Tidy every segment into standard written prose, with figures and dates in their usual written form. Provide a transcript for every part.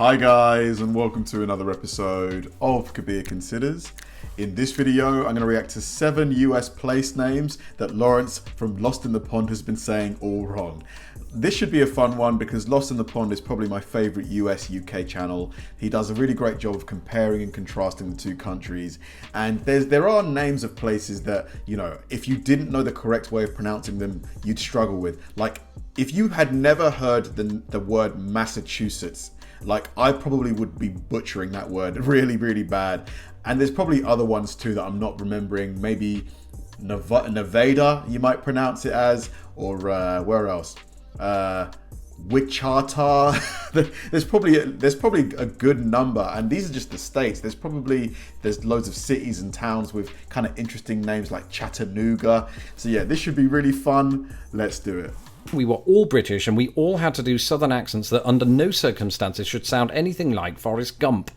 Hi guys, and welcome to another episode of Kabir Considers. In this video, I'm going to react to 7 US place names that Lawrence from Lost in the Pond has been saying all wrong. This should be a fun one because Lost in the Pond is probably my favourite US-UK channel. He does a really great job of comparing and contrasting the two countries. And there are names of places that, you know, if you didn't know the correct way of pronouncing them, you'd struggle with. Like, if you had never heard the word Massachusetts, like, I probably would be butchering that word really, really bad. And there's probably other ones too that I'm not remembering. Maybe Nevada, you might pronounce it as, or where else? Wichita. there's probably a good number, and these are just the states. There's loads of cities and towns with kind of interesting names like Chattanooga. So yeah, this should be really fun. Let's do it. We were all British and we all had to do southern accents that under no circumstances should sound anything like Forrest Gump.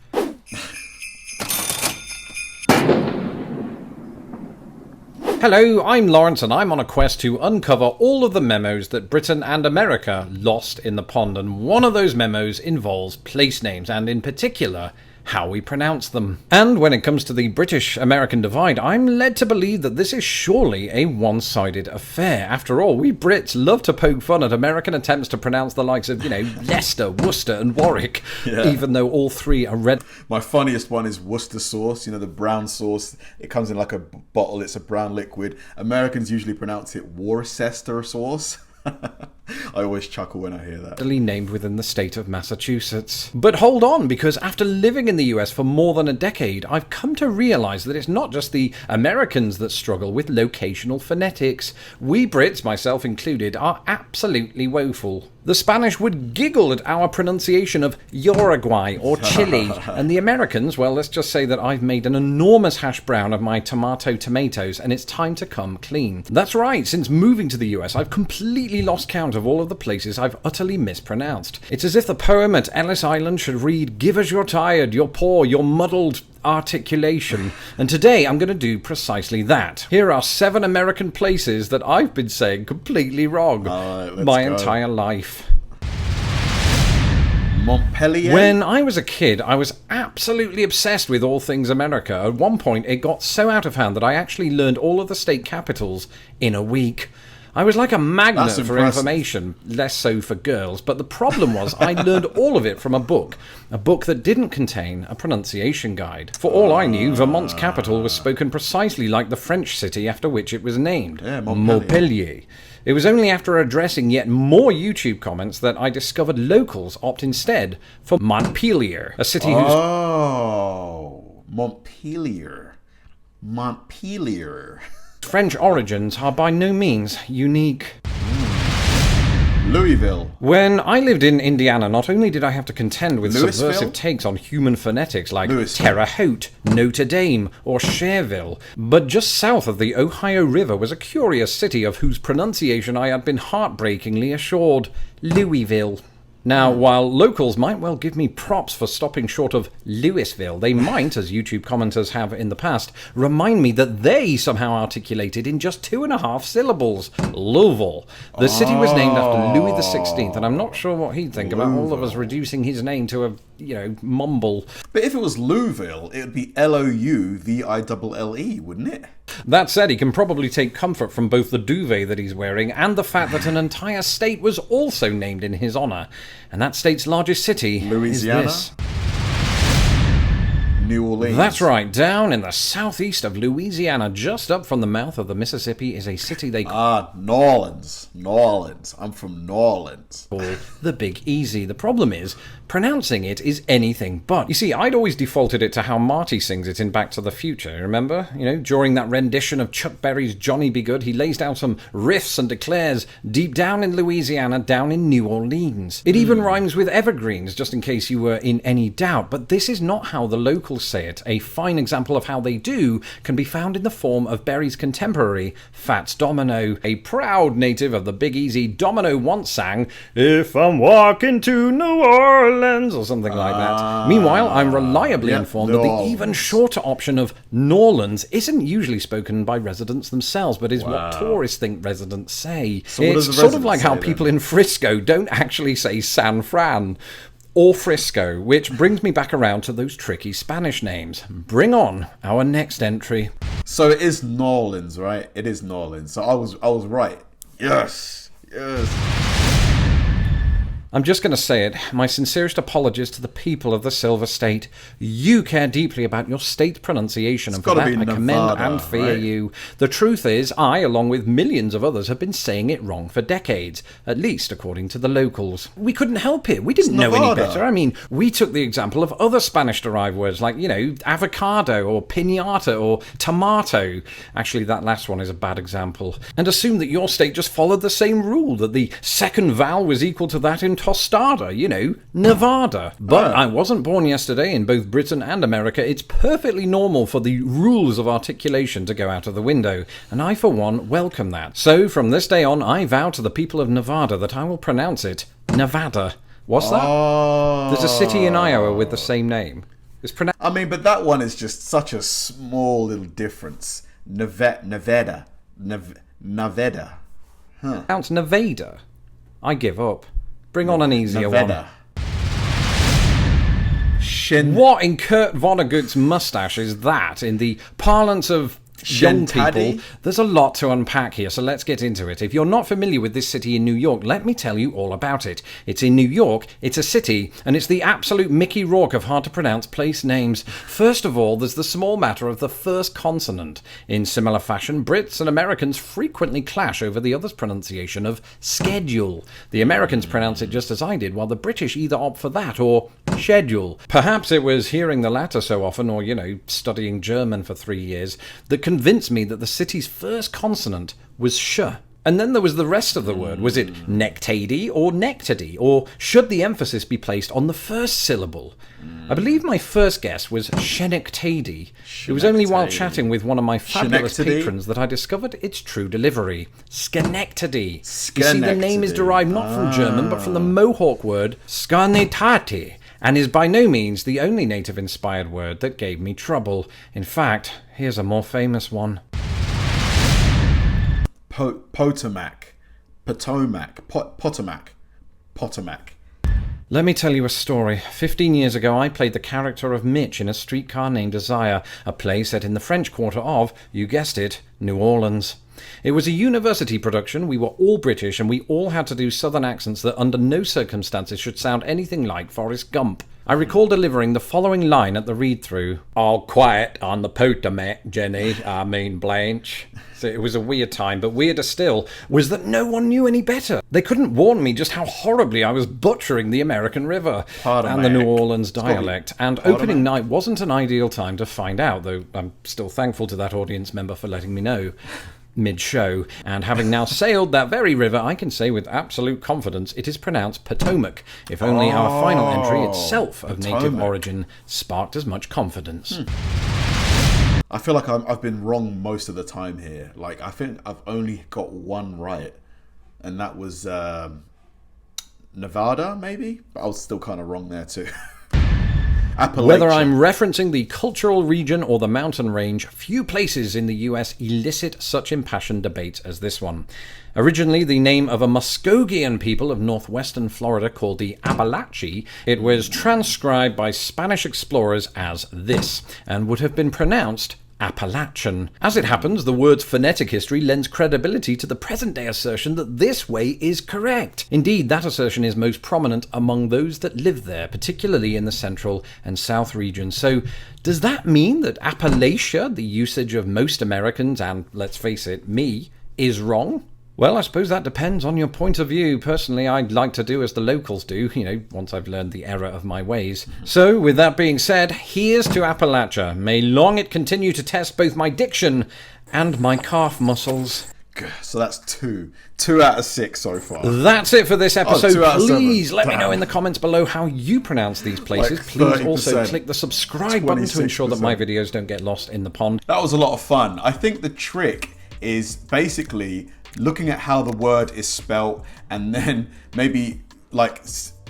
Hello, I'm Lawrence and I'm on a quest to uncover all of the memos that Britain and America lost in the pond, and one of those memos involves place names, and in particular, how we pronounce them. And when it comes to the British-American divide, I'm led to believe that this is surely a one-sided affair. After all, we Brits love to poke fun at American attempts to pronounce the likes of, Leicester, Worcester and Warwick, even though all three are red. My funniest one is Worcester sauce, the brown sauce. It comes in like a bottle, it's a brown liquid. Americans usually pronounce it Worcester sauce. I always chuckle when I hear that. Named within the state of Massachusetts. But hold on, because after living in the US for more than a decade, I've come to realize that it's not just the Americans that struggle with locational phonetics. We Brits, myself included, are absolutely woeful. The Spanish would giggle at our pronunciation of Uruguay or Chile, and the Americans, well, let's just say that I've made an enormous hash brown of my tomatoes, and it's time to come clean. That's right, since moving to the US, I've completely lost count of all of the places I've utterly mispronounced. It's as if the poem at Ellis Island should read, "Give us your tired, your poor, your muddled articulation." And today I'm going to do precisely that. Here are 7 American places that I've been saying completely wrong my entire life. Montpelier? When I was a kid, I was absolutely obsessed with all things America. At one point, it got so out of hand that I actually learned all of the state capitals in a week. I was like a magnet for information, less so for girls, but the problem was I learned all of it from a book that didn't contain a pronunciation guide. For all I knew, Vermont's capital was spoken precisely like the French city after which it was named, Montpelier. It was only after addressing yet more YouTube comments that I discovered locals opt instead for Montpelier, a city whose... Oh, Montpelier. French origins are by no means unique. Louisville. When I lived in Indiana, not only did I have to contend with subversive takes on human phonetics like Terre Haute, Notre Dame, or Cherville, but just south of the Ohio River was a curious city of whose pronunciation I had been heartbreakingly assured: Louisville. Now, while locals might well give me props for stopping short of Louisville, they might, as YouTube commenters have in the past, remind me that they somehow articulated in just 2.5 syllables. Louisville. The city was named after Louis XVI, and I'm not sure what he'd think about all of us reducing his name to a, mumble. But if it was Louisville, it would be Louville, wouldn't it? That said, he can probably take comfort from both the duvet that he's wearing and the fact that an entire state was also named in his honor. And that state's largest city Louisiana? is this. New Orleans. That's right, down in the southeast of Louisiana, just up from the mouth of the Mississippi, is a city they call... New Orleans. I'm from New Orleans. The Big Easy. The problem is, pronouncing it is anything but. You see, I'd always defaulted it to how Marty sings it in Back to the Future, remember? During that rendition of Chuck Berry's Johnny Be Good, he lays down some riffs and declares, deep down in Louisiana, down in New Orleans. It even rhymes with evergreens, just in case you were in any doubt, but this is not how the locals say it. A fine example of how they do can be found in the form of Berry's contemporary, Fats Domino. A proud native of the Big Easy, Domino once sang, "If I'm walking to New Orleans," or something like that. Meanwhile, I'm reliably informed that the even shorter option of Norlands isn't usually spoken by residents themselves, but is what tourists think residents say. So it's sort of like how people in Frisco don't actually say San Fran. or Frisco, which brings me back around to those tricky Spanish names. Bring on our next entry. So it is New Orleans, right? It is New Orleans. So I was right. Yes. I'm just going to say it. My sincerest apologies to the people of the Silver State. You care deeply about your state pronunciation, and for that I commend and fear you. The truth is, I, along with millions of others, have been saying it wrong for decades, at least according to the locals. We couldn't help it. We didn't know any better. I mean, we took the example of other Spanish-derived words like, avocado or piñata or tomato. Actually, that last one is a bad example. And assumed that your state just followed the same rule, that the second vowel was equal to that in tostada, Nevada. But I wasn't born yesterday. In both Britain and America, it's perfectly normal for the rules of articulation to go out of the window, and I, for one, welcome that. So, from this day on, I vow to the people of Nevada that I will pronounce it Nevada. What's that? There's a city in Iowa with the same name. But that one is just such a small little difference. Nevada. Nevada. Pronounced Nevada. I give up. Bring on an easier Nevada. one. What in Kurt Vonnegut's mustache is that? In the parlance of young people, there's a lot to unpack here, so let's get into it. If you're not familiar with this city in New York, let me tell you all about it. It's in New York, it's a city, and it's the absolute Mickey Rourke of hard-to-pronounce place names. First of all, there's the small matter of the first consonant. In similar fashion, Brits and Americans frequently clash over the other's pronunciation of schedule. The Americans pronounce it just as I did, while the British either opt for that or schedule. Perhaps it was hearing the latter so often, or, studying German for 3 years, that convinced me that the city's first consonant was sh. And then there was the rest of the word. Was it nectady or nectady? Or should the emphasis be placed on the first syllable? I believe my first guess was Schenectady. It was only while chatting with one of my fabulous patrons that I discovered its true delivery. Schenectady. You see, the name is derived not from German, but from the Mohawk word Schenectady, and is by no means the only native-inspired word that gave me trouble. In fact, here's a more famous one. Potomac. Let me tell you a story. 15 years ago, I played the character of Mitch in A Streetcar Named Desire, a play set in the French Quarter of, you guessed it, New Orleans. It was a university production, we were all British, and we all had to do southern accents that under no circumstances should sound anything like Forrest Gump. I recall delivering the following line at the read-through. All quiet on the Potomac, Jenny, Blanche. So it was a weird time, but weirder still was that no one knew any better. They couldn't warn me just how horribly I was butchering the American River and the New Orleans dialect. And opening night wasn't an ideal time to find out, though I'm still thankful to that audience member for letting me know mid-show, and having now sailed that very river, I can say with absolute confidence it is pronounced Potomac, if only our final entry itself of native origin sparked as much confidence. I feel like I've been wrong most of the time here. Like, I think I've only got one right, and that was Nevada, maybe? But I was still kind of wrong there too. Appalachia. Whether I'm referencing the cultural region or the mountain range, few places in the US elicit such impassioned debates as this one. Originally the name of a Muskogean people of northwestern Florida called the Appalachia, it was transcribed by Spanish explorers as this, and would have been pronounced Appalachian. As it happens, the word's phonetic history lends credibility to the present-day assertion that this way is correct. Indeed, that assertion is most prominent among those that live there, particularly in the central and south regions. So, does that mean that Appalachia, the usage of most Americans, and let's face it, me, is wrong? Well, I suppose that depends on your point of view. Personally, I'd like to do as the locals do, once I've learned the error of my ways. So, with that being said, here's to Appalachia. May long it continue to test both my diction and my calf muscles. So that's two out of 6 so far. That's it for this episode. Please let me know in the comments below how you pronounce these places. Please also click the subscribe button to ensure that my videos don't get lost in the pond. That was a lot of fun. I think the trick is basically looking at how the word is spelt and then maybe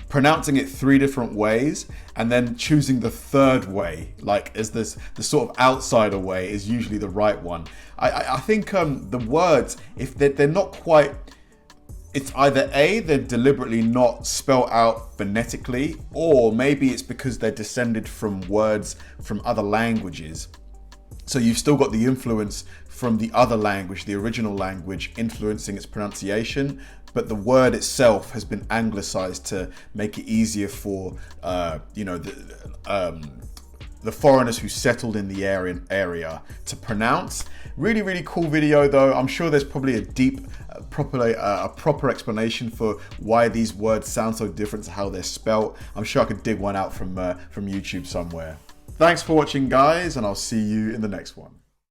pronouncing it 3 different ways and then choosing the third way, as the sort of outsider way is usually the right one. I think the words, if they're not quite it's either A, they're deliberately not spelled out phonetically, or maybe it's because they're descended from words from other languages. So you've still got the influence from the other language, the original language, influencing its pronunciation, but the word itself has been anglicized to make it easier for, the foreigners who settled in the area to pronounce. Really, really cool video though. I'm sure there's probably a deep, proper explanation for why these words sound so different to how they're spelt. I'm sure I could dig one out from YouTube somewhere. Thanks for watching, guys, and I'll see you in the next one.